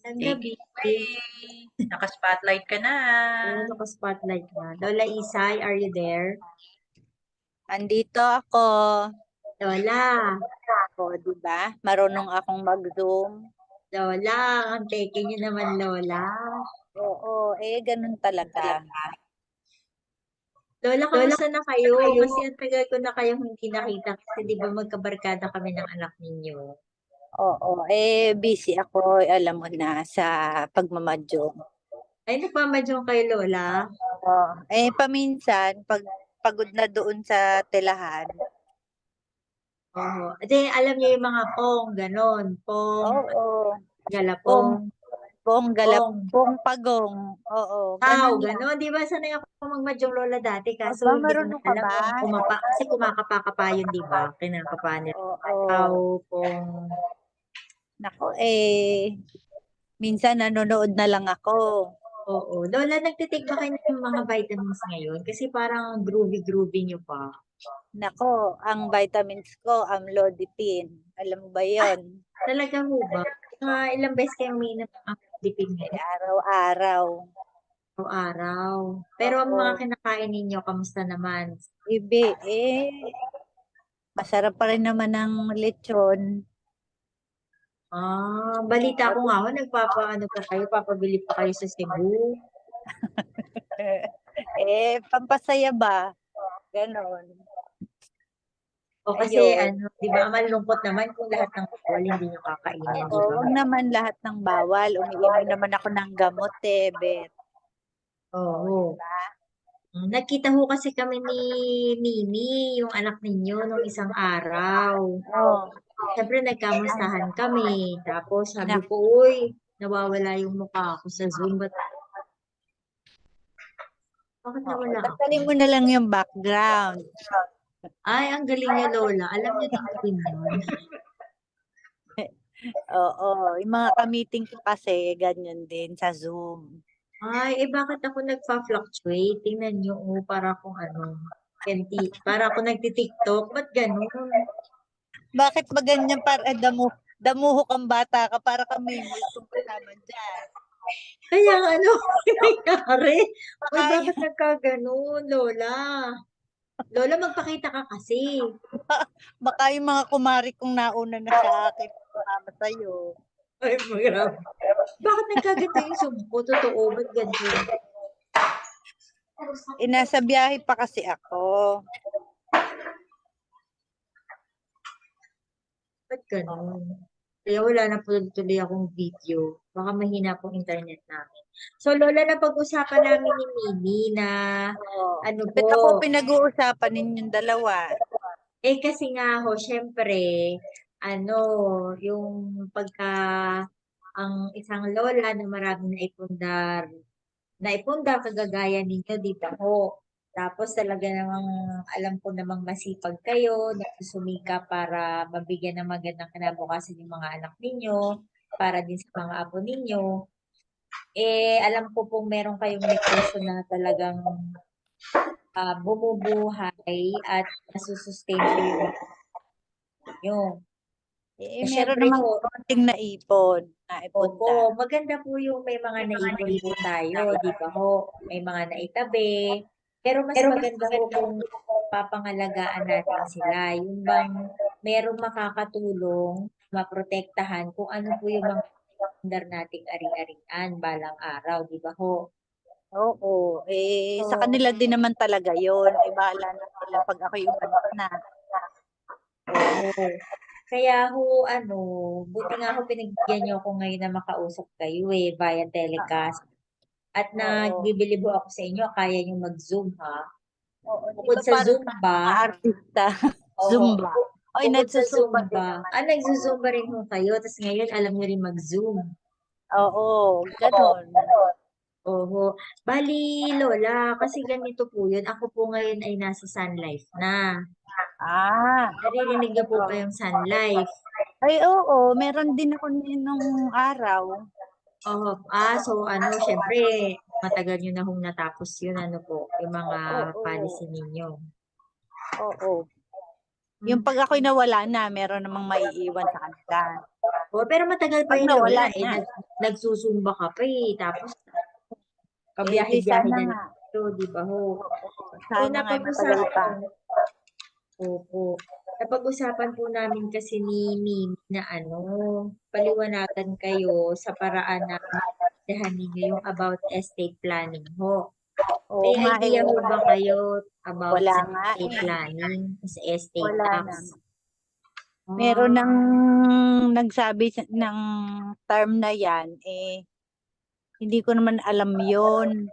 Ang Take gabi. it away. Naka-spotlight ka na. Oo, naka-spotlight na. Lola Isay, are you there? Andito ako. Lola, O, di ba? Marunong akong mag-zoom. Lola, ang teke niyo naman, Lola. Oo, ganun talaga. Lola, kamusta na kayo? Kasi ang tagal ko na kayong hindi nakita kasi di ba magkabarkada kami ng anak ninyo. Oo, busy ako, alam mo na, sa pagmamadyong. Ay, nagmamadyong kayo, Lola? Oo, paminsan, pag pagod na doon sa telahan. Oo. Ate, alam niyo yung mga pong, ganon. Pong, Oo, pong, galapong, pong galap, pong. pong pagong. Oo, Aw, ganun lang. ganon. Di ba sanay ako magmadyong, Lola, dati? Kaso Aba, hindi ko na marunong ka alam ba? yung kasi kumakapa-kapa yun, di ba? Kinakapa nila. Aw, Oo. pong. Nako, minsan nanonood na lang ako. Oo. Lola, nagtitake ba kayo ng mga vitamins ngayon? Kasi parang groovy-groovy nyo pa. Nako, ang vitamins ko, amlodipine. Alam mo ba yon? Talaga ho ba? Mga ilang beses kayo umiinom ng amlodipine ngayon? Araw-araw. Araw-araw. Pero ang mga Oo. kinakain ninyo, kamusta naman? Ibi, masarap pa rin naman ang lechon. Balita ko nga ho, nagpapaano pa kayo, papabili pa kayo sa Cebu. Pampasaya ba? Ganon. O kasi Ayun. di ba, malungkot naman kung lahat ng bawal hindi nyo kakainin, di Oo, ba? wag naman lahat ng bawal. Umiinom naman ako ng gamot, Bet. Oo. Nagkita ho kasi kami ni Nini, yung anak ninyo, nung isang araw. Oh, Siyempre, nagkamustahan kami. Tapos, sabi nak ko, uy, nawawala yung mukha ko sa Zoom. Bakit nawala ako? tanggalin mo na lang yung background. Ay, ang galing niyo, Lola. Alam niyo din gawin yun. Oo, yung mga ka-meeting ko kasi, ganyan din sa Zoom. Ay, bakit ako nagpa-fluctuate? Tingnan niyo, para akong para ako nagti-TikTok. Ba't ganun? Bakit ba ganyan para damuhok ang bata ka para kami kung kasama dyan? Kaya nangyari? Uy, Baka, bakit nagkaganon, Lola? Lola, magpakita ka kasi. baka yung mga kumari kong nauna na sa akin, kasama sa'yo. Ay, grabe. Bakit nagkaganto yung Zoom ko? Totoo, ba't ganito? Nasa biyahe pa kasi ako. Ba't ganun? Kaya wala na po tuloy akong video. Baka mahina pong internet namin. So, Lola, napag-usapan namin ni Mimi na Oo. ano Ba't po, ako pinag-uusapan ninyong dalawa? kasi nga ho, syempre, ano, yung pagka ang isang lola na maraming naipundar kagagaya ninyo, di ba ho? Tapos talaga namang alam ko namang masipag kayo, nagsusumika para mabigyan ng magandang kinabukasan yung mga anak ninyo, para din sa mga apo ninyo. Alam ko pong meron kayong negosyo na talagang bumubuhay at nasusustain po yung nyo. Meron Syempre namang ho, konting naipon opo, na. maganda po yung may mga naipon po tayo, di ba ho? May mga naitabi. Pero mas maganda ho kung papangalagaan natin sila. Yung bang merong makakatulong, maprotektahan kung ano po yung mga standar nating ari-arian balang araw, di ba ho? Oo, sa So, kanila din naman talaga yon. Bahala na sila pag ako'y umalis na. oo. Kaya ho, buti nga ho pinagyan niyo ako ngayon na makausap kayo via telecast. At Oo. nagbibilib ho ako sa inyo, kaya niyo mag-Zoom ha. Oo, di Bukod ba sa parang Zumba, mga artista? oho, Zumba. Oy, bukod sa nagsusumba din Zumba, naman. nagzo-Zumba rin ho kayo, tapos ngayon alam niyo rin mag-Zoom. Oo, ganon. Oho. Bali, Lola, kasi ganito po yun. Ako po ngayon ay nasa Sun Life na. Ah, Naririnig niyo po ba yung Sun Life? ay oo, meron din ako nung araw. Oho. So syempre, matagal nyo na hong natapos yun, po, yung mga policy Oo, ninyo. oo. Hmm. Yung pag ako'y nawala na, meron namang maiiwan sa kanila. O, pero matagal pa Pag yun, nawala Lola, eh. na, Nagsusumba ka pa, eh. Tapos, di kabiyahe-biyahe sana na nga. lang ito, di ba ho? So, Sana nga matagal pa. opo. Napag-usapan po namin kasi ni Mimi na paliwanagan kayo sa paraan na maintindihan ninyo yung about estate planning ho. Oo May nga idea ho ba kayo about wala sa nga estate eh. planning, sa estate Wala tax? na. Meron Ah, nang nagsabi ng term na yan, eh, hindi ko naman alam yon.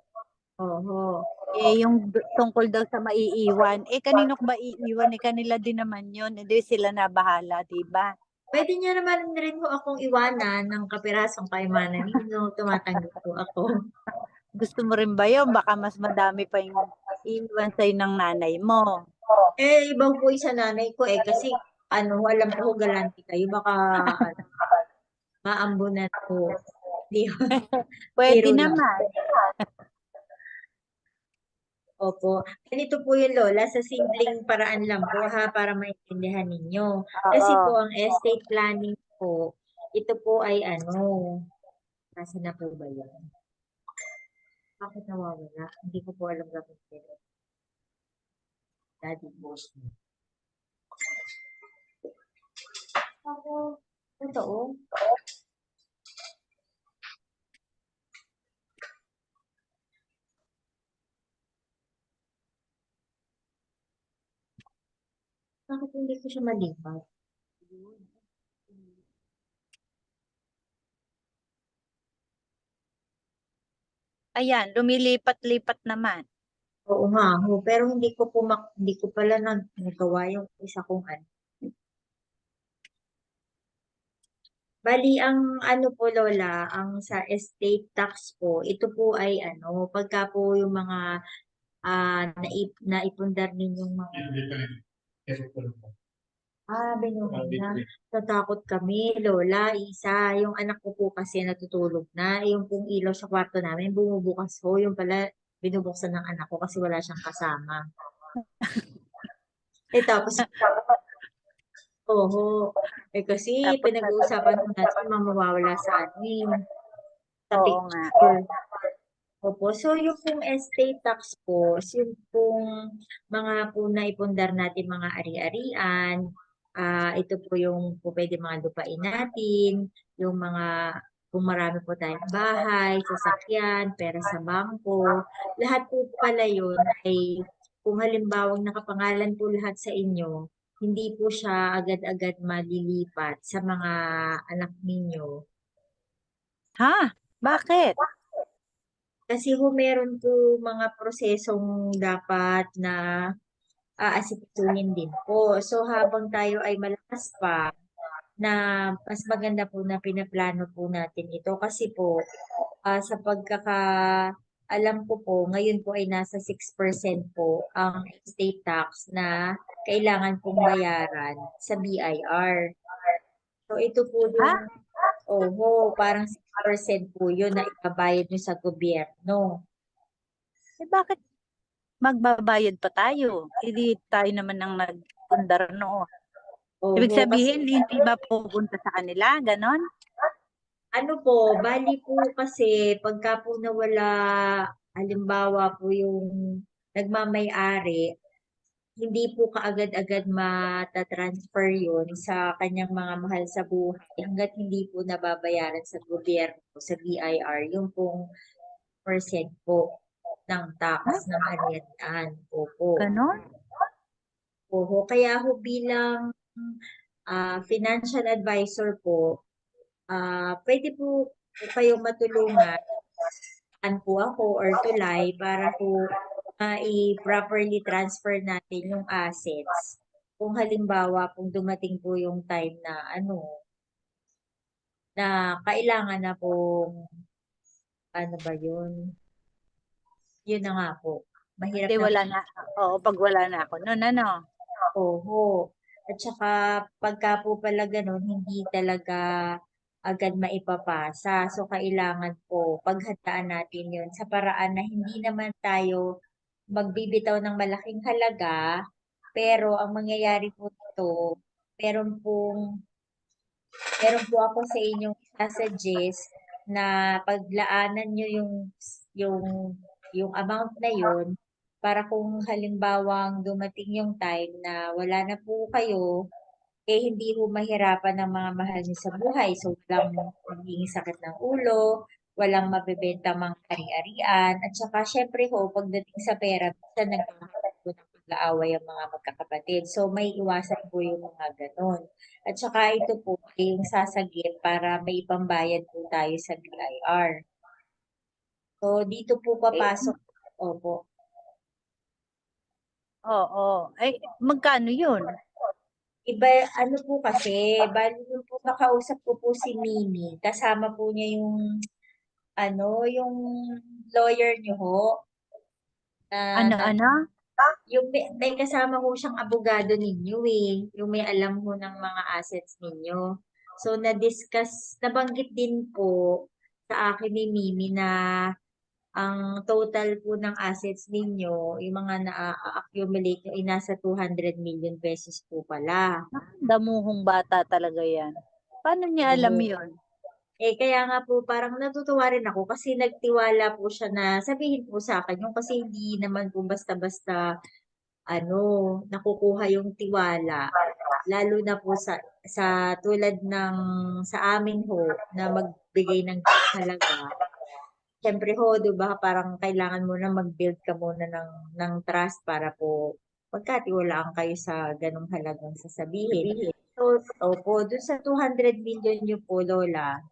oho. Yung tungkol daw sa maiiwan. Kanino ko ba iiwan? Kanila din naman yun. Hindi sila na bahala, diba? Pwede niyo naman rin ho akong iwanan ng kapirasong kaymanan ninyo. Tumatanggap po ako. Gusto mo rin ba yun? Baka mas madami pa yung iiwan sa'yo ng nanay mo. Ibang po sa nanay ko kasi alam ko galante kayo. Baka maambunan po. Di, Pwede biro lang. naman. Opo. Ganito po yun, Lola, sa simpleng paraan lang po ha, para maintindihan ninyo. Kasi po, Oo. ang estate planning po, ito po ay nasa na po ba yun? Bakit nawawala? Hindi ko po alam gagawin pero daddy boss mo. Ako, totoo. Bakit hindi ko siya malipat? Ayan, lumilipat-lipat naman. Oo nga ho, pero hindi ko pala nagawa yung isa kong Bali, ang po Lola, ang sa estate tax po, ito po ay pagka po yung mga naipundar ninyong mga binuhay na. Natakot kami, Lola, isa. Yung anak ko po kasi natutulog na. Yung pong ilaw sa kwarto namin, bumubukas ho. Yung pala, binubuksan ng anak ko kasi wala siyang kasama. Tapos, oho. Kasi Tapos, pinag-uusapan ko natin mga mawawala sa sa oo nga. picture. Opo. So, yung pong estate tax po, yung pong mga po naipundar natin mga ari-arian, ito po yung po pwede mga lupain natin, yung mga kung marami po tayong bahay, sasakyan, pera sa bangko, lahat po pala yun ay kung halimbawa nakapangalan po lahat sa inyo, hindi po siya agad-agad malilipat sa mga anak ninyo. Ha? Bakit? Kasi meron po mga prosesong dapat na asikasuhin din po. So habang tayo ay malakas pa, na mas maganda po na pinaplano po natin ito. Kasi po, sa alam ko po, ngayon po ay nasa 6% po ang estate tax na kailangan pong bayaran sa BIR. So ito po Ha? yung, parang 6% po yun na ibabayad nyo sa gobyerno. Bakit magbabayad pa tayo? Hindi tayo naman ang nagpundar noon. Ibig Oho, kasi sabihin, hindi ba pupunta sa kanila? Ganon? bali po kasi pagka po nawala, halimbawa po yung nagmamay-ari, hindi po kaagad-agad matatransfer yun sa kanyang mga mahal sa buhay hanggat hindi po nababayaran sa gobyerno, sa BIR, yung pong percent po ng tax Ha? ng arian. Opo. Ganon? Oho, kaya ho bilang financial advisor po, pwede po kayong matulungan po ako or tulay para po i-properly transfer natin yung assets. Kung halimbawa kung dumating po yung time na na kailangan na pong ba yun? Yun na nga po. Mahirap Hindi, na po. wala na. Oo, pag wala na ako. Noon, ano? Oho. At saka pagka po pala ganun, hindi talaga agad maipapasa. So, kailangan po paghandaan natin yun sa paraan na hindi naman tayo magbibitaw ng malaking halaga, pero ang mangyayari po ito, meron pong meron po ako sa inyong suggest na paglaanan nyo yung, yung amount na yun para kung halimbawang dumating yung time na wala na po kayo, hindi ho mahirapan ng mga mahal niyo sa buhay. So, walang magiging sakit ng ulo, walang mabebenta mga ari-arian, at saka syempre ho, pagdating sa pera, minsan nagkakaroon po ng pag-aaway ang mga magkakapatid. So, may iwasan po yung mga ganon. At saka ito po ay yung sasagip para may ipambayad po tayo sa BIR. So, dito po papasok. Opo. Oo. Ay, magkano yun? Iba, ano po kasi, bali nung po nakausap ko po si Mimi, kasama po niya yung lawyer niyo ho, na Ano? yung may kasama ho siyang abogado ninyo yung may alam ho ng mga assets ninyo. So, nabanggit din po sa akin ni Mimi na ang total po ng assets ninyo, yung mga na-accumulate nyo, ay nasa 200 million pesos po pala. Damuhong bata talaga yan. Paano niya alam Oo. yun? Kaya nga po parang natutuwa rin ako kasi nagtiwala po siya na sabihin po sa akin yung kasi hindi naman po basta-basta ano, nakukuha yung tiwala. Lalo na po sa tulad ng sa amin ho na magbigay ng halaga. Siyempre ho, 'di ba, parang kailangan mo na mag-build ka muna ng trust para po magkatiwalaan kayo sa ganong halagang sasabihin. So, opo, dun sa 200 million niyo po, Lola,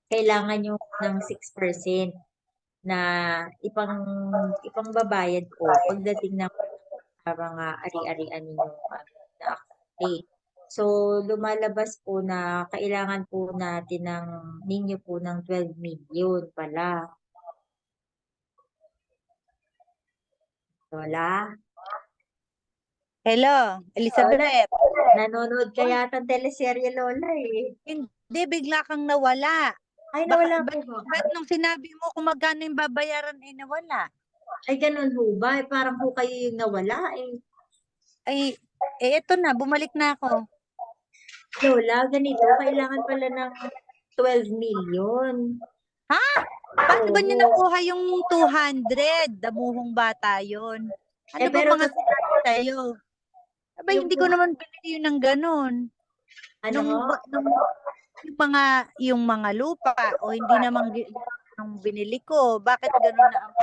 kailangan nyo ng 6% na ipangbabayad po pagdating ng sa mga ari-arian ninyong na activate. So, lumalabas po na kailangan po natin ninyo po ng 12 million pala. Lola? Hello, Elizabeth. Nanonood ka yata ng teleserye, Lola eh. Hindi, bigla kang nawala. Ay, Baka, nawala po ba't, ba? ba't nung sinabi mo kung magkano yung babayaran ay nawala? Ay, ganun ho ba? Parang ho kayo yung nawala eh. Ay, eto na, bumalik na ako. Lola, ganito, kailangan pala ng 12 million. Ha? Paano ba niya Oo. nakuha yung 200? Damuhong bata yun. Ano ba Pero mga sinabi sa'yo? Aba, yung hindi ko naman binili yun ng ganun. ano ho? Yung mga lupa, o hindi naman nung binili ko, bakit ganun na ang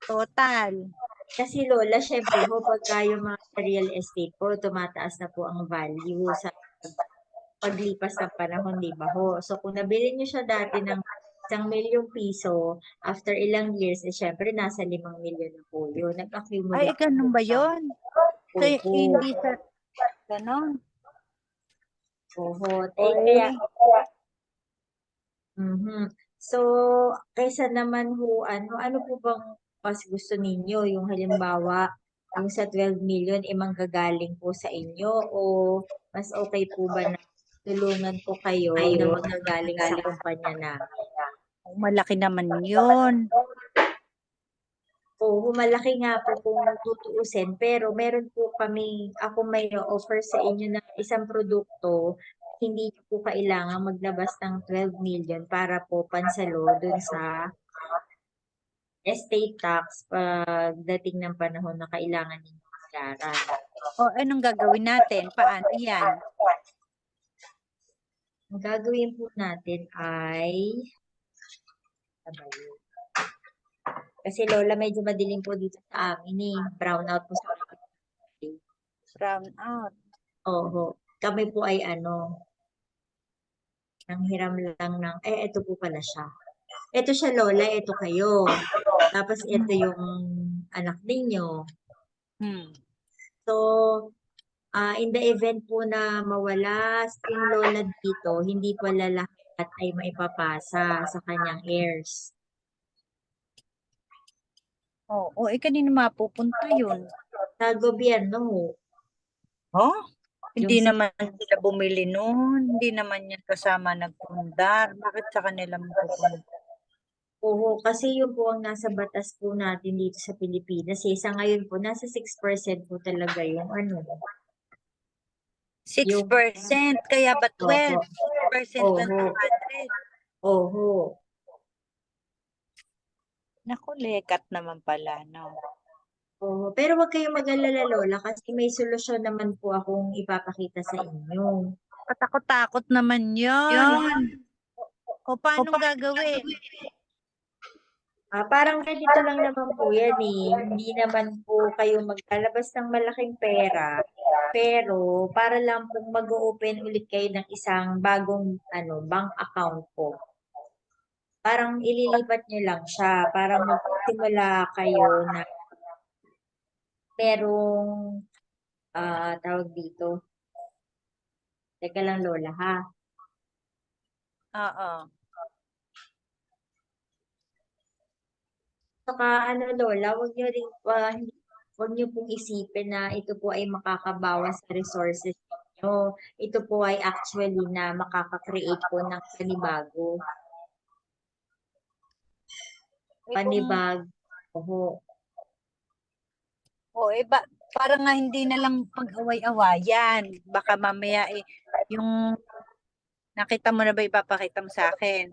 total? Kasi Lola, syempre ho, pagka yung mga real estate po, tumataas na po ang value sa paglipas ng panahon, di ba ho? So, kung nabili niyo siya dati ng 1 milyong piso, after ilang years, syempre, nasa 5 milyon na po yun. Ay, Nag-accumulate ganun ba siya. yun? Kaya Opo. hindi sa ganun. Oho. Okay. So, kaysa naman ho, ano po bang mas gusto ninyo? Yung halimbawa, yung sa 12 million, manggagaling po sa inyo o mas okay po ba na tulungan ko kayo na manggagaling sa kumpanya namin? Malaki naman yun. Oo, malaki nga po kung tutuusin, pero meron po ako may offer sa inyo na isang produkto, hindi niyo po kailangan maglabas ng 12 million para po pansalo dun sa estate tax pagdating ng panahon na kailangan ninyo bayaran. O, anong gagawin natin? Paano yan? Ang gagawin po natin ay kasi Lola, medyo madilim po dito sa amin eh. Brown out po sa amin. Brown out. Oo. Kami po ay nanghiram lang ito po pala siya. Ito siya, Lola, ito kayo. Tapos ito yung anak ninyo. So, in the event po na mawala yung Lola dito, hindi pala lahat ay maipapasa sa kanyang heirs. Oo, kanino mapupunta yun? Sa gobyerno ho. Oh? Hindi Yung naman sila bumili nun. Hindi naman yan kasama nagpundar. Bakit sa kanila mapupunta? Oo, kasi yun po ang nasa batas po natin dito sa Pilipinas. Sa ngayon po, nasa 6% po talaga yung 6%? 6%, kaya ba 12? Opo. 6% ng Oho. 200. Oho. Naku, lekat naman pala, no? Oho. Pero wag kayong mag-alala, Lola, kasi may solusyon naman po akong ipapakita sa inyo. Katakot-takot naman yun. O paano gagawin? Parang ganito lang naman po yan eh. Hindi naman po kayo maglalabas ng malaking pera. Pero para lang po mag-open ulit kayo ng isang bagong bank account po. Parang ililipat nyo lang siya para magsimula kayo na merong tawag dito. Teka lang, Lola, ha? Oo. Saka Lola, wag nyo pong isipin na ito po ay makakabawas sa resources nyo. Ito po ay actually na makaka-create po ng panibago. Panibag. Oho. Parang nga hindi na lang pag-away-awayan. Baka mamaya yung nakita mo na ba ipapakita mo sa akin?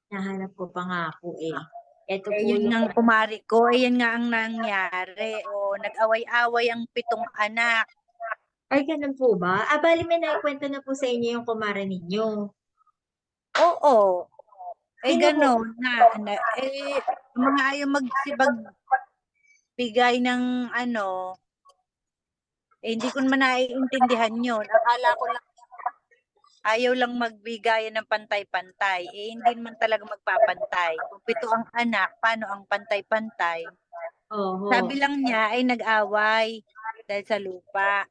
Nahanap ko pa nga po eh. Ito po Yun yung nga ang kumari ko, yan nga ang nangyari. Nag-away-away ang 7 anak. Ay, ganun po ba? Bali may naikwento na po sa inyo yung kumare ninyo. Oo. Sino po? Gano'n mga ayaw bigay ng hindi ko naman naiintindihan yun. Akala ko lang ayaw lang magbigayan ng pantay-pantay. Hindi naman talaga magpapantay. Kung 7 ang anak, paano ang pantay-pantay? Oho. Sabi lang niya ay nag-away dahil sa lupa.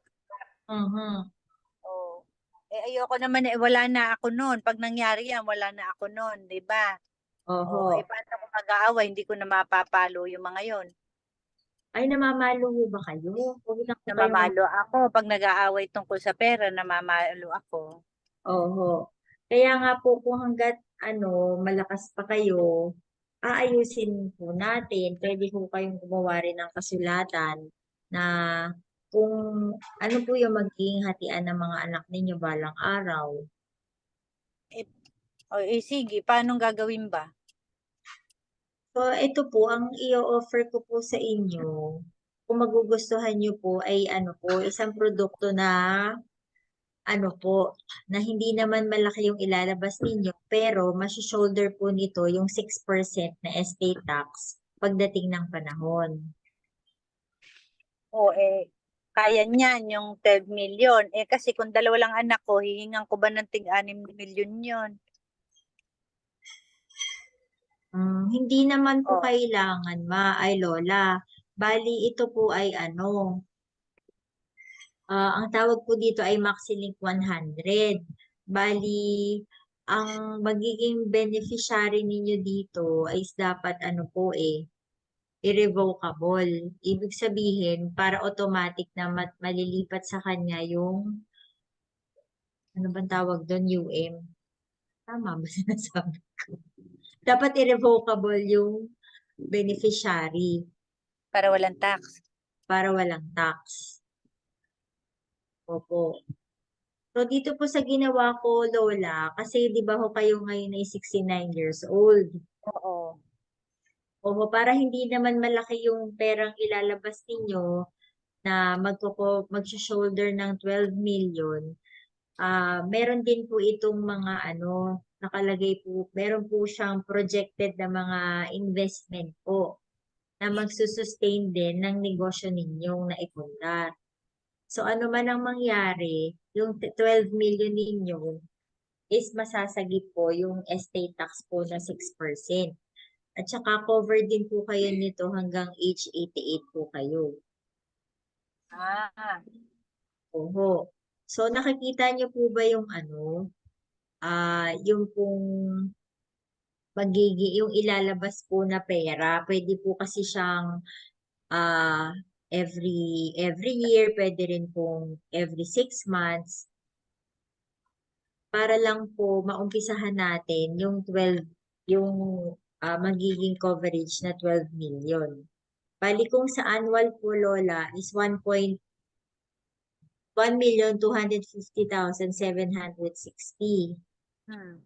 Oh. Ayoko naman wala na ako noon. Pag nangyari yan, wala na ako noon, 'di ba? Oho. Paano kung mag-aaway, hindi ko na mapapalo yung mga yon. Ay, namamalo ho ba kayo? Huwag lang po kayong Namamalo ako. Pag nag-aaway tungkol sa pera, namamalo ako. Oho. Kaya nga po kung hangga't malakas pa kayo, aayusin po natin. Pwede po kayong gumawa rin ng kasulatan na kung ano po yung magiging hatian ng mga anak ninyo balang araw. Sige, paano gagawin ba? So, ito po, ang i-offer ko po sa inyo, kung magugustuhan nyo po, ay isang produkto na na hindi naman malaki yung ilalabas ninyo, pero shoulder po nito yung 6% na estate tax pagdating ng panahon. Kaya niyan yung 12 million. Kasi kung 2 lang anak ko, hihingan ko ba ng tig-6 million yun? Hindi naman po kailangan ay Lola. Bali, ito po ay ang tawag po dito ay MaxiLink 100. Bali, ang magiging beneficiary ninyo dito ay dapat irrevocable. Ibig sabihin, para automatic na malilipat sa kanya yung, ano bang tawag doon, UM? Tama ba sinasabi ko? Dapat irrevocable yung beneficiary. Para walang tax. Para walang tax. Opo. So, dito po sa ginawa ko, Lola, kasi di ba ho kayo ngayon ay 69 years old. Oo. Opo, para hindi naman malaki yung perang ilalabas ninyo na mag-shoulder ng 12 million, meron din po itong mga nakalagay po, meron po siyang projected na mga investment po na magsusustain din ng negosyo ninyong naipundar. So ano man ang mangyari, yung 12 million ninyo is masasagip po yung estate tax po na 6%. At saka covered din po kayo nito hanggang age 88 po kayo. Oho. So nakikita niyo po ba yung yung pong yung ilalabas po na pera, pwede po kasi siyang every year, pwede rin pong every 6 months, para lang po maumpisahan natin yung magiging coverage na 12 million. Bali kung sa annual po, Lola, is 1.1 1,250,760. Hmm.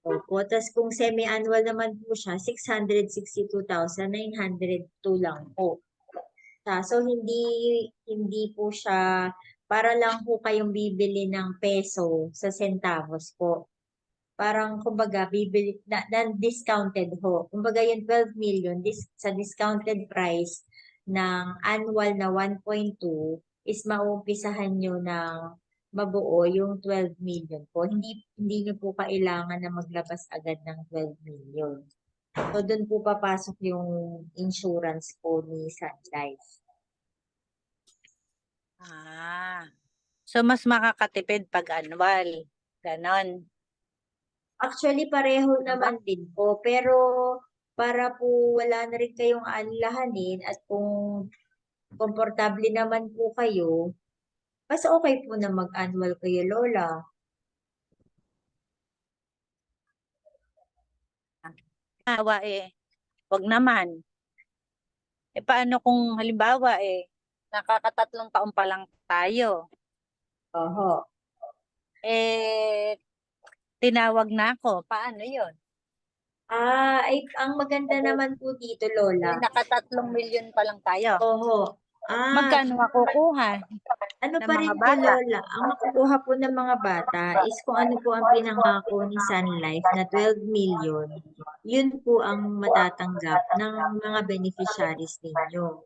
Opo. Tapos kung semi-annual naman po siya, 662,902 lang po. So, hindi po siya para lang po kayong bibili ng peso sa centavos po. Parang, kumbaga, bibili, discounted ho. Kumbaga, yung 12 million, sa discounted price ng annual na 1.2 is maumpisahan nyo ng mabuo yung 12 million po. Hindi nyo po kailangan na maglabas agad ng 12 million. So, doon po papasok yung insurance po ni Sun Life. So, mas makakatipid pag annual. Ganon. Actually, pareho naman din po. Pero, para po wala na rin kayong alalahanin at kung komportable naman po kayo, mas okay po na mag-annual kayo, Lola. Hawa wag naman. Paano kung halimbawa nakakatatlong taon pa lang tayo. Oho. Tinawag na ako. Paano yun? Ang maganda naman po dito, Lola. Nakatatlong milyon pa lang tayo. Oho. Magkano makukuha? Ano ng pa mga rin po, bata? Lola, ang makukuha po ng mga bata is kung ano po ang pinangako ni Sun Life na 12 million, yun po ang matatanggap ng mga beneficiaries ninyo.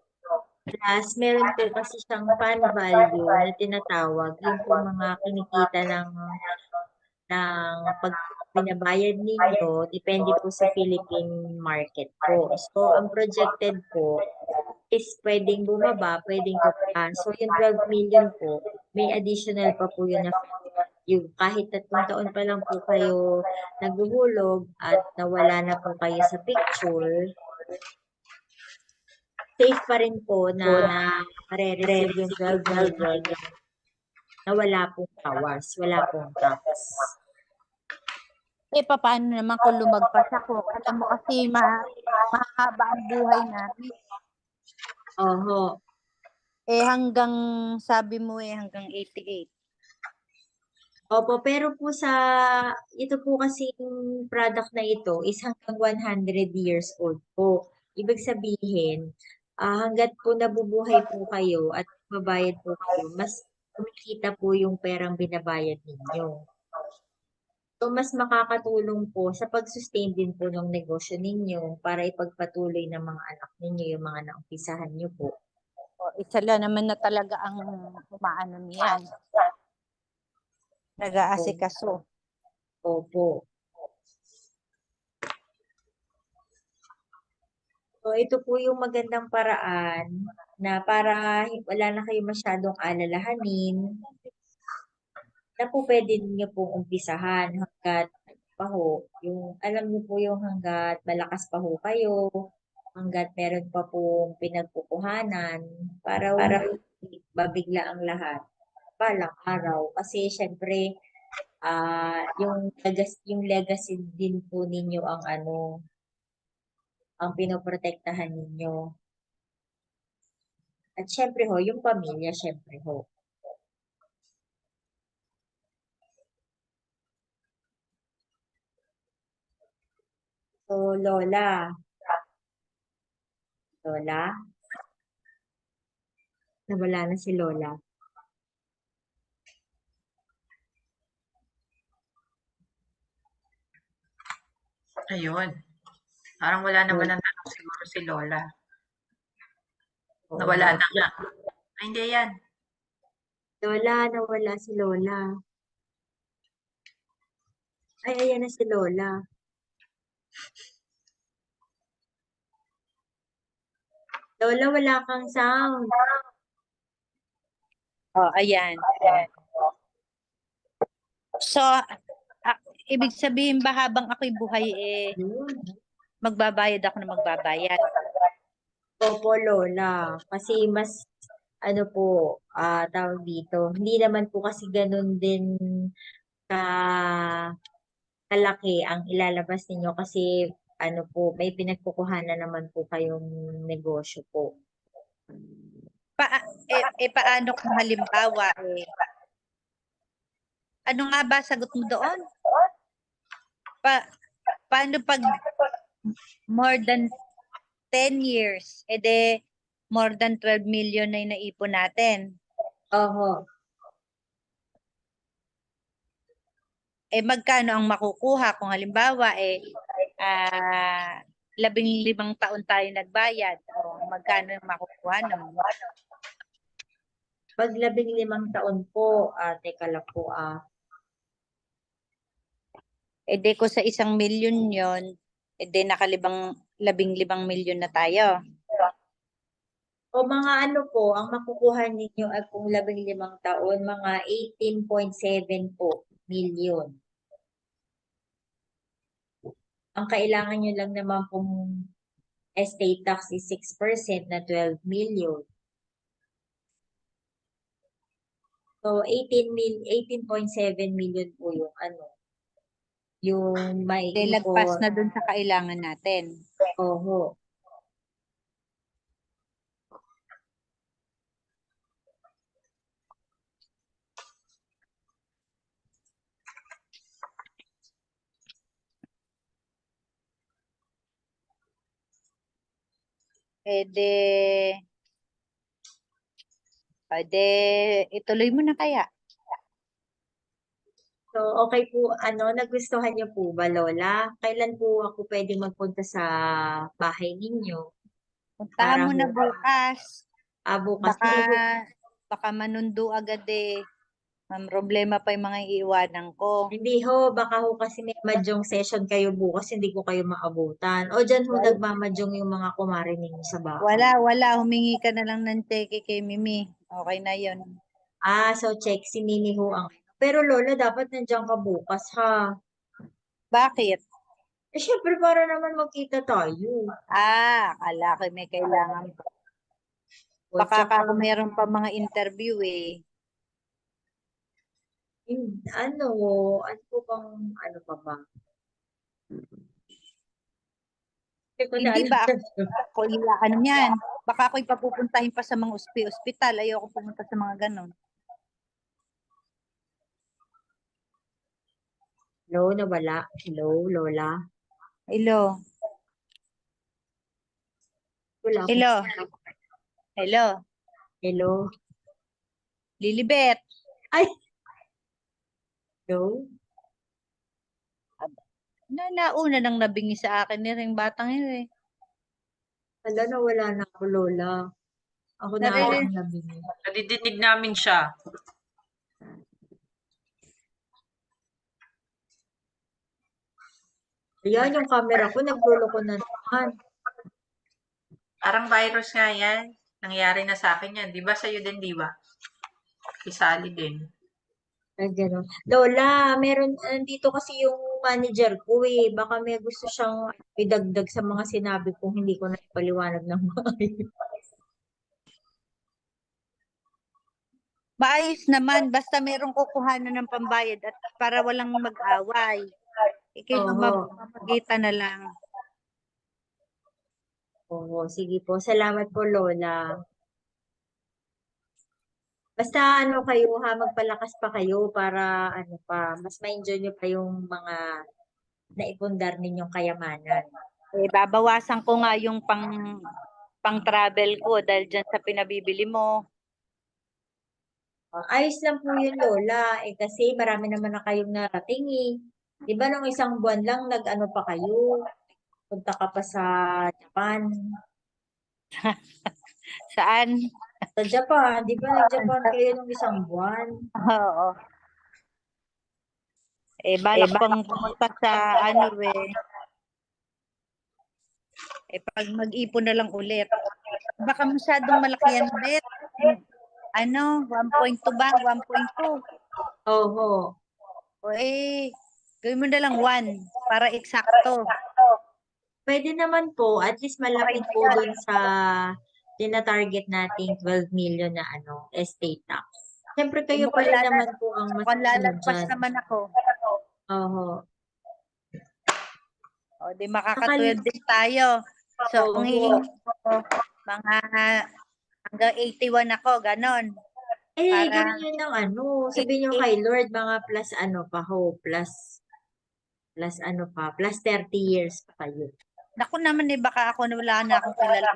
Plus, meron po kasi siyang fund value na tinatawag, yung po mga kinikita ng pag binabayad ninyo, depende po sa Philippine market po. So, ang projected po is pwedeng bumaba, pwedeng tumaas. So, yung 12 million po, may additional pa po yun na yung kahit 3 taon pa lang po kayo naghuhulog at nawala na po kayo sa picture, safe pa rin po na re-receive yung 12 million na wala pong bawas, wala pong tax. Paano naman kung lumagpas ako? Alam mo kasi mahaba ang buhay namin. Oho. Hanggang, sabi mo hanggang 88. Opo, pero po ito po kasi yung product na ito is hanggang 100 years old po. Ibig sabihin, hanggat po nabubuhay po kayo at mabayad po kayo, mas kumikita po yung perang binabayad ninyo. So, mas makakatulong po sa pag-sustain din po ng negosyo ninyo para ipagpatuloy ng mga anak ninyo, yung mga naumpisahan nyo po. Isa lang naman na talaga ang umaano niyan. Nag-aasikaso. Opo. So, ito po yung magandang paraan na para wala na kayo masyadong alalahanin na po pwede niyo pong umpisahan hanggat pa ho. Yung, alam niyo po yung hanggat malakas pa ho kayo, hanggat meron pa pong pinagkukuhanan para babigla ang lahat balang araw. Kasi syempre, yung legacy din po ninyo ang pinoprotektahan ninyo. At syempre ho, yung pamilya, syempre ho. So, Lola, nawala na si Lola. Ayun. Parang wala naman ang tanong siguro si Lola. Oo. Nawala na nga. Ay, hindi yan. Lola, nawala si Lola. Ay, ayan na si Lola. Lola, wala kang sound. Ayan. So, ibig sabihin ba habang ako'y buhay magbabayad ako na magbabayad? Opo, Lola. Kasi mas, tawag dito, hindi naman po kasi ganun din ka kalaki ang ilalabas ninyo kasi may pinagkukuhanan naman po kayong negosyo po. Paano kung halimbawa, ano nga ba sagot mo doon? Paano pag more than 10 years, more than 12 million na yung naipon natin. Oho. Magkano ang makukuha kung halimbawa, 15 taon tayo nagbayad, o magkano ang makukuha nun? Pag 15 taon po, teka lang po, Ko sa 1 milyon yon, nakalibang 15 milyon na tayo. o mga ano po, ang makukuha ninyo ay kung 15 taon, mga 18.7 po million. Ang kailangan nyo lang naman pong estate tax is 6% na 12 million. So, 18.7 million po yung ano, yung may Lagpas na dun sa kailangan natin. Oho. Ituloy mo na kaya. So, okay po, nagustuhan niyo po ba, Lola? Kailan po ako pwede magpunta sa bahay ninyo? Puntahan mo na bukas. Bukas. Baka manundo agad Ang problema pa yung mga iiwanan ko. Hindi ho, baka ho kasi may mahjong session kayo bukas, hindi ko kayo maabutan. O dyan ho, nagmamahjong yung mga kumare ninyo sa bahay. Wala. Humingi ka na lang ng teke kay Mimi. Okay na yun. So check, si Nini ho ang... Pero Lola, dapat nandiyan ka bukas ha. Bakit? Syempre para naman magkita tayo. Akala ko may kailangan pa. Baka ako meron pa mga interview Ano po bang, ano pa ba? Hindi ba ako ano yan? Baka ako ipapupuntahin pa sa mga ospital. Ayoko pumunta sa mga ganon. Hello, nawala. Hello, Lola. Hello. Wala. Hello. Lilibet. Ay! Hello? Nauna nang nabingi sa akin ring batang yun Hala, nawala na ako, Lola. Ako na ang nabingi. Nadidinig namin siya. Ayan, yung camera ko, nagluloko na naman. Parang virus nga yan. Nangyari na sa akin yan. Di ba sa'yo din, di ba? Isali din. Ay, gano'n. Lola, nandito kasi yung manager ko Baka may gusto siyang idagdag sa mga sinabi kong hindi ko na ipaliwanag ng maayos. Maayos naman, basta merong kukuhanan ng pambayad at para walang mag-away. Mamagitan na lang. Oo, sige po. Salamat po, Lola. Basta kayo magpalakas pa kayo para mas ma-enjoy nyo pa yung mga naipundar ninyong kayamanan. Babawasan ko nga yung pang travel ko dahil dyan sa pinabibili mo. Ayos lang po yun, Lola. Kasi marami naman na kayong narating Di ba nung isang buwan lang nag-ano pa kayo? Punta ka pa sa Japan. Saan? Sa Japan. Di ba nag-Japan kayo nung isang buwan? Oo. Balak pang pumunta sa pag mag-ipon na lang ulit. Baka masyadong malaki yan, Bet. 1.2 ba? 1.2. Oho. Gawin mo na lang 1 para eksakto. Pwede naman po. At least malapit po dun sa tina-target nating 12 million na estate tax. Siyempre kayo pa rin naman po ang mas lalagpas naman ako. Oho. Di makaka-12 din tayo. So, ang hihingi ko, mga Hanggang 81 ako, ganon. Eh, Para ganun yun ang ano. Sabihin nyo 88. kay Lord, mga plus ano pa ho, plus ano pa, plus 30 years pa kayo. Naku naman baka ako na wala na akong kilala.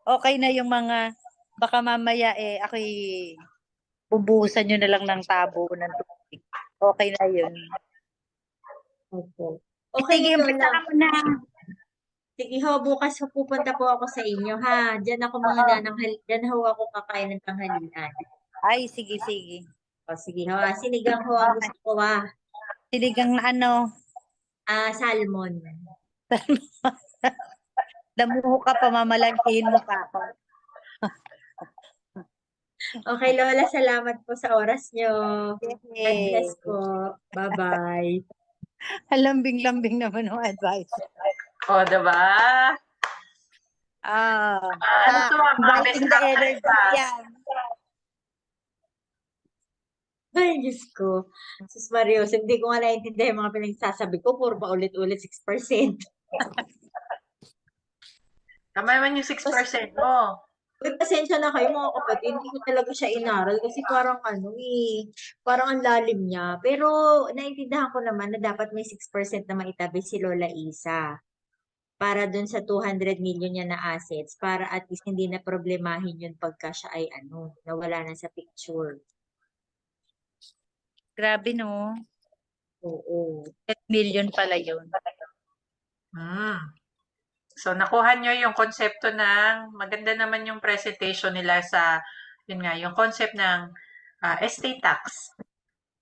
Okay na yung mga, baka mamaya ako'y bubuhusan nyo na lang ng tabo ng tubig. Okay na yun. Opo. Okay, Sige, Lola. umpisa mo na. Sige ho, bukas ho, pupunta po ako sa inyo, ha? Diyan ako mga Oo. nananghal, diyan ho ako kakain ng tanghalian. Ay, sige. O, sige ho, sinigang ho ang Okay. gusto ko, ha? Siligang na ano, Salmon. damuho ka pa, mamalangkihin mo pa ako. Okay, Lola, salamat po sa oras nyo. God bless Yay. po. Bye-bye. Lambing-lambing naman ang advice. O, diba? Ano to, mga best Inviting the energy practices. yan. Ay, Diyos ko. Sus Marios, hindi ko nga naiintindihan yung mga pinagsasabi ko. Puro pa ulit-ulit 6%. Tama naman yung 6% mo. Uy, pasensya na kayo mga kapatid. Hindi ko talaga siya inaral kasi parang ano parang ang lalim niya. Pero naiintindihan ko naman na dapat may 6% na maitabi si Lola Isa para dun sa 200 million niya na assets para at least hindi na problemahin yun pagka siya ay nawala na sa picture. Grabe no. Oo. 10 million pala yun. So, nakuha nyo yung konsepto maganda naman yung presentation nila yun nga, yung concept ng estate tax.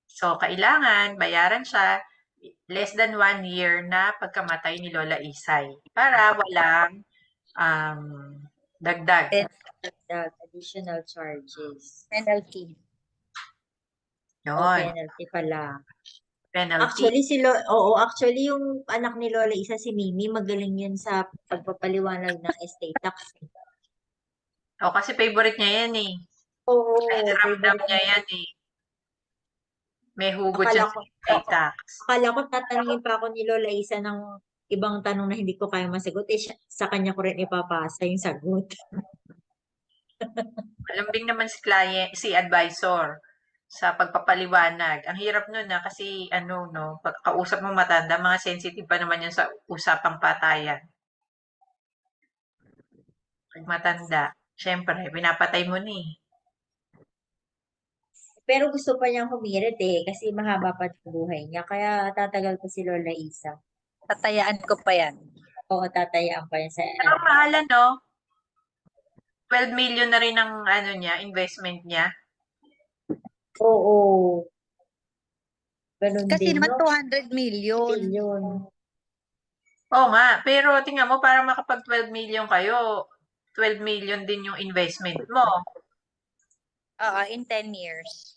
So, kailangan bayaran siya less than 1 year na pagkamatay ni Lola Isay para walang dagdag. Additional charges. Penalty. O, Yun, penalty pala. penalty. Actually yung anak ni Lola Isa si Mimi, magaling yun sa pagpapaliwanag ng estate tax. O, kasi favorite niya yan eh. Oo, Ramdam favorite niya niya. yan eh. May hugot Akala yan ko, sa estate tax. akala ko tatanungin pa ako ni Lola Isa ng ibang tanong na hindi ko kaya masagot. Sa kanya ko rin ipapasa yung sagot. Malambing naman si advisor sa pagpapaliwanag. Ang hirap nun kasi pagkausap mo matanda, mga sensitive pa naman yan sa usapang patayan. Pag matanda, syempre, pinapatay mo ni. Pero gusto pa niyang humirit kasi mahaba pa yung buhay niya. Kaya tatagal ko si Lola Isa. Tatayaan ko pa yan. Oo, tatayaan pa niya sa Pero mahal 12 million na rin ang investment niya. Oo. Ganun Kasi din, naman no? 200 million. Billion. Oo nga, pero tingnan mo, para makapag 12 million kayo, 12 million din yung investment mo. In 10 years.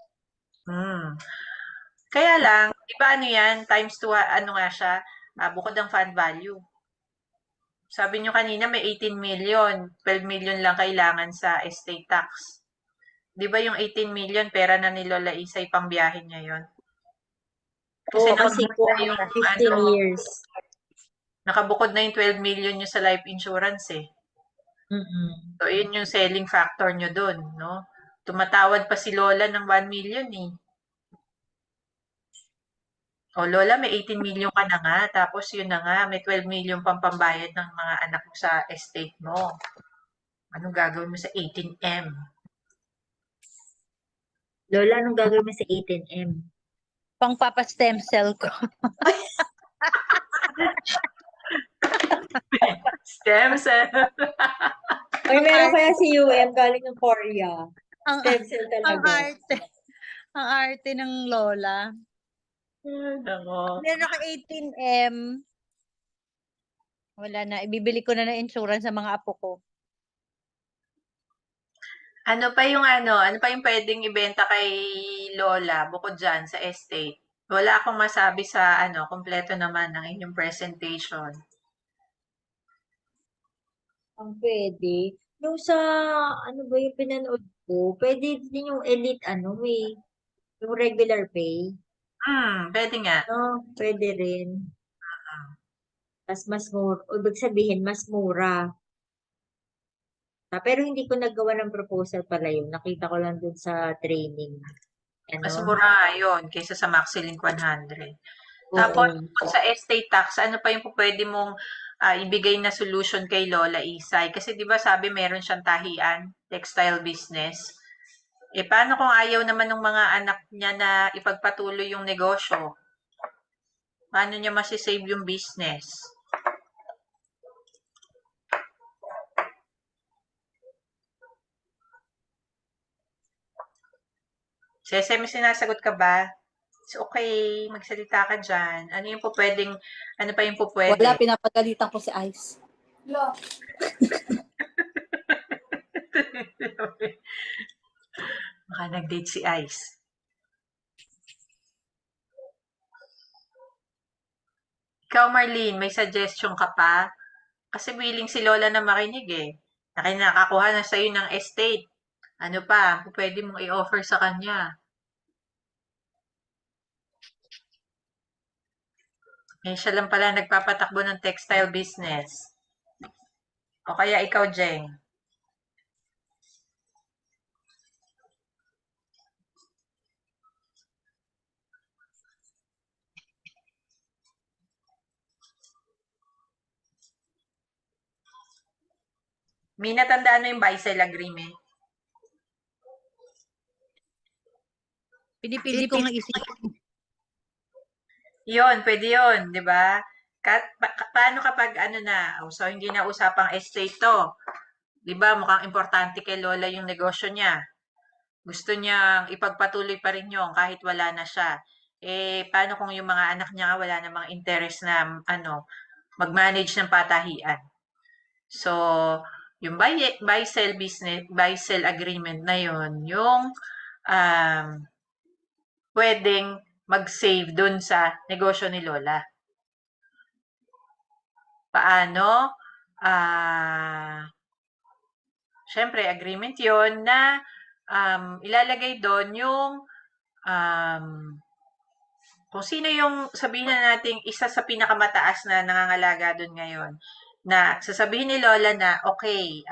Kaya lang, iba yan, times 2, nga siya, bukod ang fund value. Sabi nyo kanina may 18 million, 12 million lang kailangan sa estate tax. Di ba yung 18 million, pera na ni Lola Isay pang biyahe niya yun? Kasi Oo, kasi nakabukod kung na yung 15 years. nakabukod na yung 12 million nyo sa life insurance eh. Mm-mm. So, yun yung selling factor nyo dun, no? Tumatawad pa si Lola ng 1 million eh. O Lola, may 18 million ka na nga, tapos yun na nga, may 12 million pang pambayad ng mga anak mo sa estate mo. Anong gagawin mo sa 18M? Lola, anong gagawin mo sa 18M? Pang papa stem cell ko. Stem cell. Ay, meron kaya si UM galing ng Korea. Ang, Stem cell ang talaga. arte. Ang arte ng lola. Nako. Meron ako 18M. Wala na. Ibibili ko na ng insurance sa mga apo ko. Ano pa yung pwedeng ibenta kay Lola bukod dyan sa estate? Wala akong masabi sa kompleto naman ng inyong presentation. Ang pwede. Yung sa, ano ba yung pinanood ko, pwede din yung elite, yung regular pay. Pwede nga. No, pwede rin. tas mas mura, ibig sabihin, mas mura. Pero hindi ko nagawa ng proposal pala yun. Nakita ko lang dun sa training. Mas Ano? mura nga yun kaysa sa MaxiLink 100. Tapos, Oo. bukod sa estate tax, ano pa yung pwede mong ibigay na solution kay Lola Isay? Kasi di ba sabi meron siyang tahian, textile business. Paano kung ayaw naman ng mga anak niya na ipagpatuloy yung negosyo? Paano niya masisave yung business? Sese, may sinasagot ka ba? It's okay, magsalita ka dyan. Ano pa yung po pwede? Wala, pinapagalitan ko si Ice. Baka nag-date si Ice. Ikaw, Marlene, may suggestion ka pa? Kasi willing si Lola na makinig eh. Nakakuha na sa'yo ng estate. Ano pa? Pwede mong i-offer sa kanya. Siya lang pala nagpapatakbo ng textile business. O kaya ikaw, Jeng. Mina, tandaan mo yung buy-sell agreement. Pinipilit ko nga isipin. Yun, pwede yun, di ba? Paano kapag so hindi na usapang estate to. Di ba, mukhang importante kay Lola yung negosyo niya. Gusto niyang ipagpatuloy pa rin yun kahit wala na siya. Paano kung yung mga anak niya wala namang interest na, mag-manage ng patahian? So, yung buy-sell business, buy-sell agreement na yun, yung pwedeng mag-save dun sa negosyo ni Lola. Paano? Syempre, agreement yon na ilalagay doon yung kung sino yung sabihin na natin isa sa pinakamataas na nangangalaga doon ngayon. Na sasabihin ni Lola na, okay,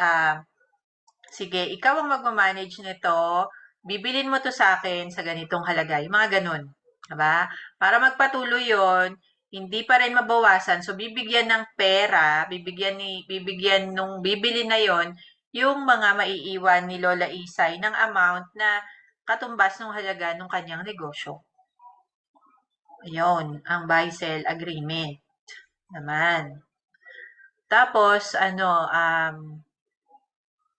sige, ikaw ang magmamanage nito, bibilin mo to sa akin sa ganitong halaga. Yung mga ganun. Diba? Para magpatuloy yon, hindi pa rin mabawasan. So, bibigyan ng pera, bibigyan nung bibili na yon yung mga maiiwan ni Lola Isay ng amount na katumbas ng halaga ng kanyang negosyo. Ayun, ang buy-sell agreement naman. Tapos,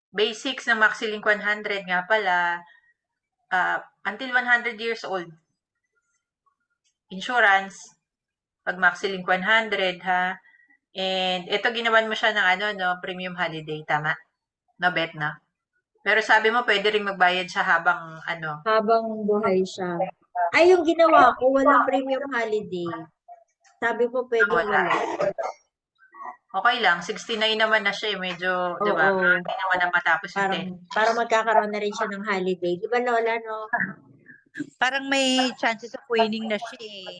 basics ng MaxiLink 100 nga pala, until 100 years old. Insurance, pag MaxiLink 100, ha? And ito ginawan mo siya ng premium holiday, tama? No, bet na. Pero sabi mo, pwede rin magbayad siya habang Habang buhay siya. Ay, yung ginawa ko, walang premium holiday. Sabi ko, pwedeng wala. Okay lang, 69 naman na siya medyo, di ba? Oo. Hindi naman na matapos yung 10. Parang magkakaroon na rin siya ng holiday. Di ba, Lola, no? Parang may chances of winning na siya eh.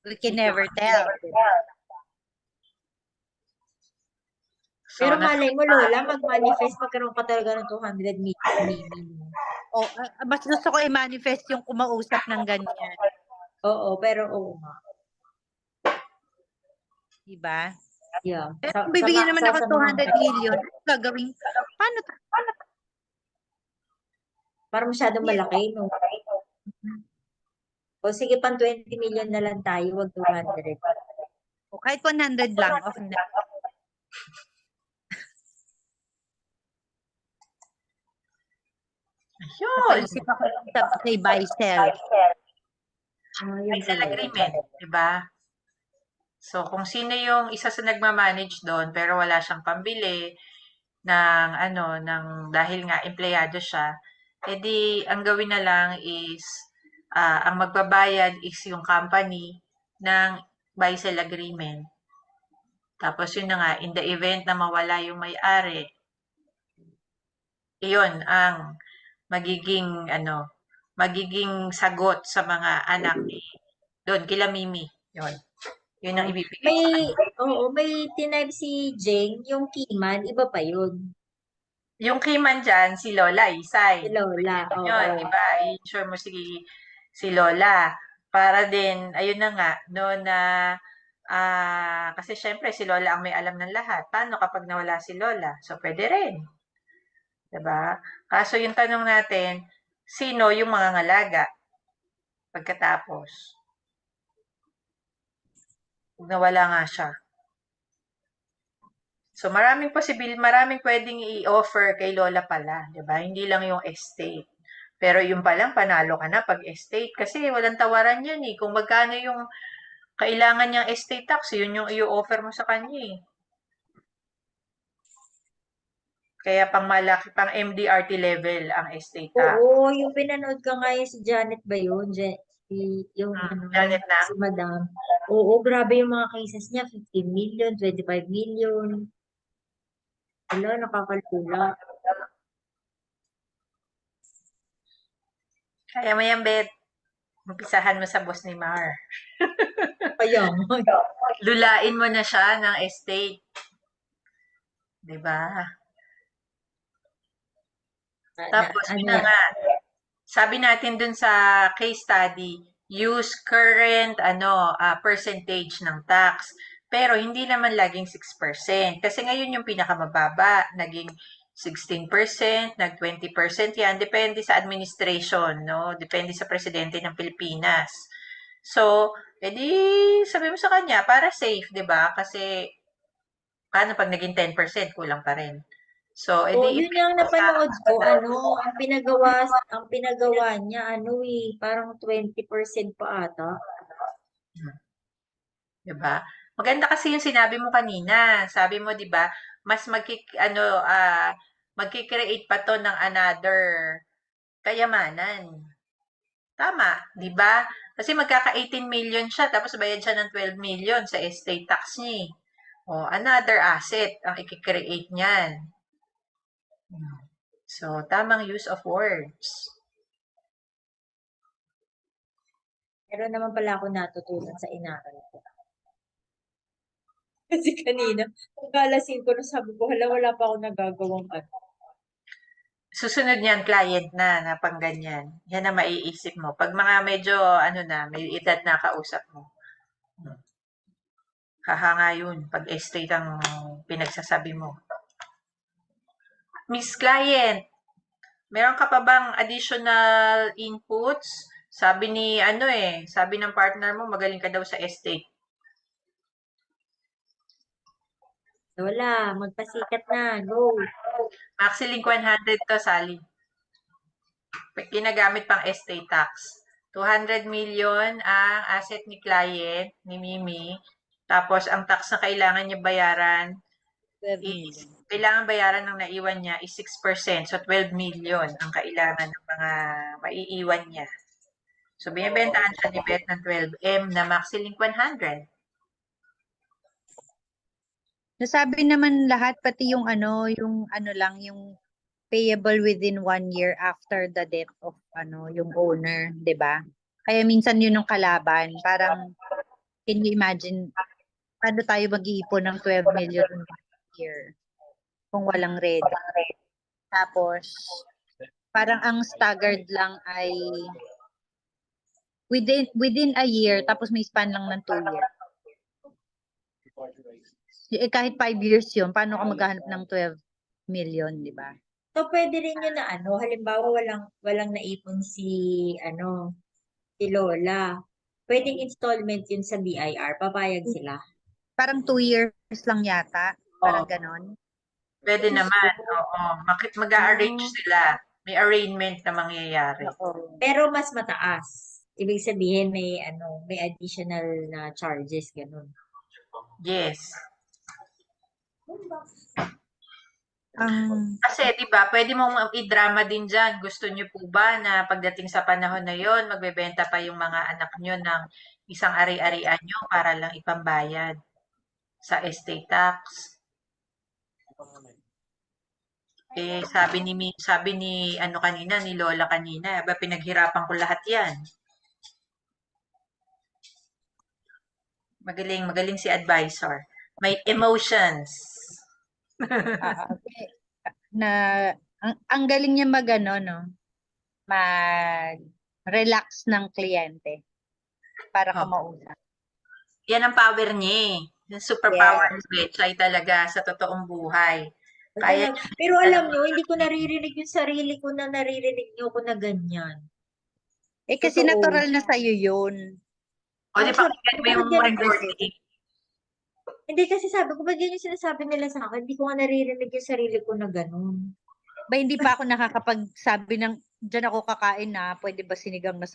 We can never tell. So, Pero malay mo, Lola, mag-manifest, magkaroon ka talaga ng 200 million. Oh, mas gusto ko i-manifest yung kumausap ng ganyan. Oo, pero oo nga. Diba? Yeah. Pero kung bibigyan naman ako 200 million, gagawin, paano? Parang masyadong malaki, no? O sige, pang 20 million na lang tayo, wag 200. O kahit 100 lang, okay na. Ayun. Napaisip ako sa buy-sell. Buy-sell agreement, di ba? So, kung sino yung isa sa nagmamanage doon, pero wala siyang pambili ng dahil nga empleyado siya, edi ang gawin na lang is, ang magbabayad is yung company ng buy-sell agreement. Tapos yun na nga, in the event na mawala yung may-ari, iyon ang magiging sagot sa mga anak ni doon kila Mimi. Yun. Yun ang ibibigay May, sa kanya. oo, may tinipe si Jeng, yung Kiman, iba pa yun. Yung keyman dyan, si Lola Isay. Si Lola, Yun, oo. di ba? I-insure mo si Lola. Para din, ayun na nga, no, na, kasi syempre si Lola ang may alam ng lahat. Paano kapag nawala si Lola? So, pwede rin. Diba? Kaso yung tanong natin, sino yung mga ngalaga pagkatapos? Kung nawala nga siya. So, maraming pwedeng i-offer kay Lola pala, 'di ba? Hindi lang yung estate. Pero yung pa lang panalo ka na pag estate kasi walang tawaran 'yan eh. Kung magkano yung kailangan niyang estate tax, yun yung i-offer mo sa kanya eh. Kaya pang MDRT level ang estate tax. Oo, yung pinanood ka nga yung si Janet ba yun? Yung ano, Janet na. si Madam. Oo, grabe yung mga cases niya. 15 million, 25 million. Wala, nakakalula. Kaya mo yan, Bet. Umpisahan mo sa boss ni Mar. Kaya nga. Lulain mo na siya ng estate. 'Di ba? Tapos, Ano yun na yan? nga, sabi natin dun sa case study, use current percentage ng tax. Pero hindi naman laging 6%. Kasi ngayon yung pinakamababa, naging 16%, nag 20% yan. Depende sa administration, no? Depende sa presidente ng Pilipinas. So, edi sabi mo sa kanya, para safe, di ba? Kasi, paano pag naging 10%, kulang pa rin. So, Oh, edi yun yung ipili sa napanood ko, ano, ang pinagawa niya, ano parang 20% pa ata. 'di ba? Maganda kasi yung sinabi mo kanina. Sabi mo 'di ba, mas magki-create pa 'to ng another kayamanan. Tama, 'di ba? Kasi magkaka-18 million siya tapos bayad siya ng 12 million sa estate tax niya. Oh, another asset ang i-create niyan. So, tamang use of words. Meron naman pala ako natutunan sa inaral ko. Kasi kanina, pagkalasin ko na sabi ko, hala, wala pa ako nagagawang ano. Susunod niyan, client na pang ganyan. Yan na maiisip mo. Pag mga medyo, may edad na kausap mo. Hahanga yun pag estate ang pinagsasabi mo. Miss Client, meron ka pa bang additional inputs? Sabi ng partner mo, magaling ka daw sa estate. Wala, magpasikat na, go. Maxilink 100 to, Sally. Ginagamit pang estate tax. 200 million ang asset ni client, ni Mimi. Tapos, ang tax na kailangan niya bayaran 12 is, million. kailangan bayaran ng naiwan niya is 6%. So, 12 million ang kailangan ng mga maiiwan niya. So, binibentahan siya ni Beth ng 12M na Maxilink 100. Nasabi naman lahat, pati yung yung payable within 1 year after the death of yung owner, 'di ba? Kaya minsan yun yung kalaban, parang can you imagine paano tayo mag-iipon ng 12 million in 1 year kung walang ready. Tapos parang ang staggered lang ay within a year, tapos may span lang ng 2 years. Kahit 5 years yun, paano ka maghahanap ng 12 million, di ba? So, pwede rin yun na halimbawa walang naipon si Lola. Pwedeng installment yun sa BIR, papayag sila. Parang 2 years lang yata, parang Oo. ganon. Pwede naman, oo. Mag-a-arrange sila. May arrangement na mangyayari. Pero mas mataas. Ibig sabihin may additional na charges, ganun. Yes. Kasi, di ba, pwede mong i-drama din dyan. Gusto niyo po ba na pagdating sa panahon na yon, magbebenta pa yung mga anak niyo ng isang ari-arian nyo para lang ipambayad sa estate tax? Sabi ni kanina, ni Lola kanina, ba pinaghirapan ko lahat yan. Magaling si advisor. May emotions. Okay. Na ang galing niya mag-relax ng kliyente para Oh. kumausap. Yan ang power niya eh. Yung superpower ni Betchay talaga sa totoong buhay. Kaya Pero alam nyo, hindi ko naririnig yung sarili ko na naririnig nyo ko na ganyan. Eh kasi Totoo. natural na sa'yo yun. o di pakinggan mo yung Bakit ganun recording. Hindi kasi sabi ko, ba't yan yung sinasabi nila sa akin? Hindi ko nga naririnig yung sarili ko na ganun. Ba hindi pa ako nakakapagsabi ng diyan ako kakain na pwede ba sinigang na